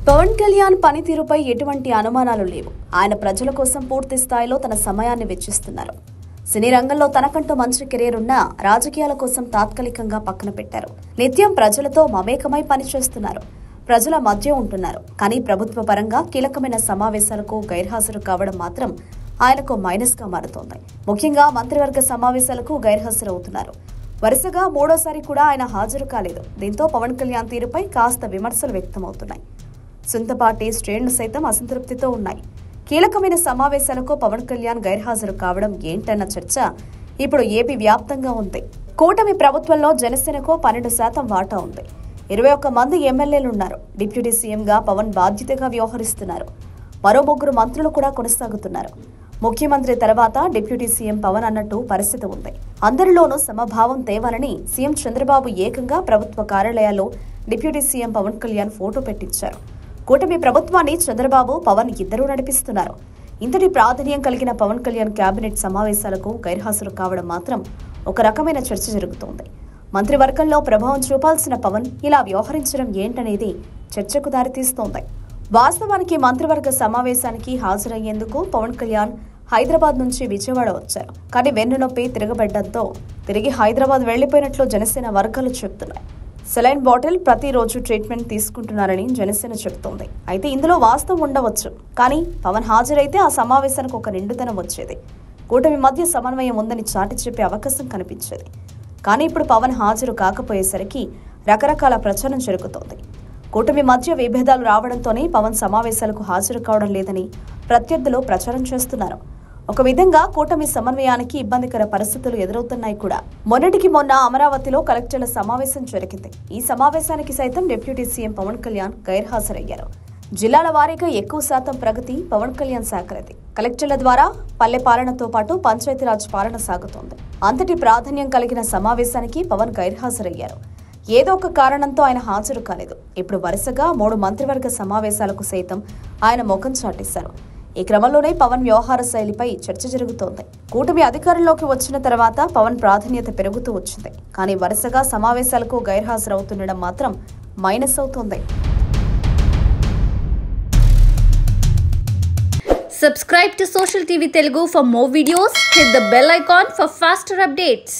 పవన్ కళ్యాణ్ పనితీరుపై ఎటువంటి అనుమానాలు లేవు. ఆయన ప్రజల కోసం పూర్తి స్థాయిలో తన సమయాన్ని వెచ్చిస్తున్నారు. సినీ రంగంలో తనకంటూ మంచి కెరీర్ ఉన్న రాజకీయాల కోసం తాత్కాలికంగా పక్కన పెట్టారు. నిత్యం ప్రజలతో మమేకమై పనిచేస్తున్నారు. ప్రజల మధ్య ఉంటున్నారు. కానీ ప్రభుత్వ పరంగా కీలకమైన సమావేశాలకు గైర్హాజరు కావడం మాత్రం ఆయనకు మైనస్ గా మారుతోంది. ముఖ్యంగా మంత్రివర్గ సమావేశాలకు గైర్హాజరవుతున్నారు. వరుసగా మూడోసారి కూడా ఆయన హాజరు కాలేదు. దీంతో పవన్ కళ్యాణ్ తీరుపై కాస్త విమర్శలు వ్యక్తమవుతున్నాయి. సొంత పార్టీ శ్రేణులు సైతం అసంతృప్తితో ఉన్నాయి. కీలకమైన సమావేశాలకు పవన్ కళ్యాణ్ గైర్హాజరు కావడం ఏంటన్న చర్చ ఇప్పుడు ఏపీ వ్యాప్తంగా ఉంది. కూటమి ప్రభుత్వంలో జనసేనకు 12% వాటా ఉంది. 21 మంది ఎమ్మెల్యేలున్నారు. డిప్యూటీ సీఎంగా పవన్ బాధ్యతగా వ్యవహరిస్తున్నారు. మరో 3 మంత్రులు కూడా కొనసాగుతున్నారు. ముఖ్యమంత్రి తర్వాత డిప్యూటీ సీఎం పవన్ అన్నట్టు పరిస్థితి ఉంది. అందరిలోనూ సమభావం తేవాలని సీఎం చంద్రబాబు ఏకంగా ప్రభుత్వ కార్యాలయాల్లో deputy CM Pavan Kalyan photo పెట్టించారు. కూటమి ప్రభుత్వాన్ని చంద్రబాబు పవన్ ఇద్దరూ నడిపిస్తున్నారు. ఇంతటి ప్రాధాన్యం కలిగిన పవన్ కళ్యాణ్ కేబినెట్ సమావేశాలకు గైర్హాజరు కావడం మాత్రం ఒక రకమైన చర్చ జరుగుతోంది. మంత్రివర్గంలో ప్రభావం చూపాల్సిన పవన్ ఇలా వ్యవహరించడం ఏంటనేది చర్చకు దారితీస్తోంది. వాస్తవానికి మంత్రివర్గ సమావేశానికి హాజరయ్యేందుకు పవన్ కళ్యాణ్ హైదరాబాద్ నుంచి విజయవాడ వచ్చారు. కానీ వెన్నునొప్పి తిరగబడ్డంతో తిరిగి హైదరాబాద్ వెళ్లిపోయినట్లు జనసేన వర్గాలు చెబుతున్నాయి. సెలైన్ బాటిల్ ప్రతిరోజు ట్రీట్మెంట్ తీసుకుంటున్నారని జనసేన చెబుతోంది. అయితే ఇందులో వాస్తవం ఉండవచ్చు. కానీ పవన్ హాజరైతే ఆ సమావేశానికి ఒక నిండుతనం వచ్చేది. కూటమి మధ్య సమన్వయం ఉందని చాటి చెప్పే అవకాశం కనిపించేది. కానీ ఇప్పుడు పవన్ హాజరు కాకపోయేసరికి రకరకాల ప్రచారం జరుగుతోంది. కూటమి మధ్య విభేదాలు రావడంతోనే పవన్ సమావేశాలకు హాజరు కావడం లేదని ప్రత్యర్థులు ప్రచారం చేస్తున్నారు. ఒక విధంగా కూటమి సమన్వయానికి ఇబ్బందికర పరిస్థితులు ఎదురవుతున్నాయి కూడా. మొన్నటికి మొన్న అమరావతిలో కలెక్టర్ల సమావేశం జరిగింది. ఈ సమావేశానికి సైతం డిప్యూటీ సీఎం పవన్ కళ్యాణ్ గైర్హాజరయ్యారు. జిల్లాల వారీగా ఎక్కువ శాతం ప్రగతి పవన్ కళ్యాణ్ శాఖలది. కలెక్టర్ల ద్వారా పల్లె పాలనతో పాటు పంచాయతీరాజ్ పాలన సాగుతోంది. అంతటి ప్రాధాన్యం కలిగిన సమావేశానికి పవన్ గైర్హాజరయ్యారు. ఏదో ఒక కారణంతో ఆయన హాజరు కాలేదు. ఇప్పుడు వరుసగా 3 మంత్రివర్గ సమావేశాలకు సైతం ఆయన ముఖం చాటేశారు. ఈ క్రమంలోనే పవన్ వ్యవహార శైలిపై చర్చ జరుగుతోంది. కూటమి అధికారంలోకి వచ్చిన తర్వాత పవన్ ప్రాధాన్యత పెరుగుతూ వచ్చింది. కానీ వరుసగా సమావేశాలకు గైర్హాజరవుతుండడం మాత్రం మైనస్ అవుతోంది. Subscribe to Social TV Telugu for more videos. Hit the bell icon for faster updates.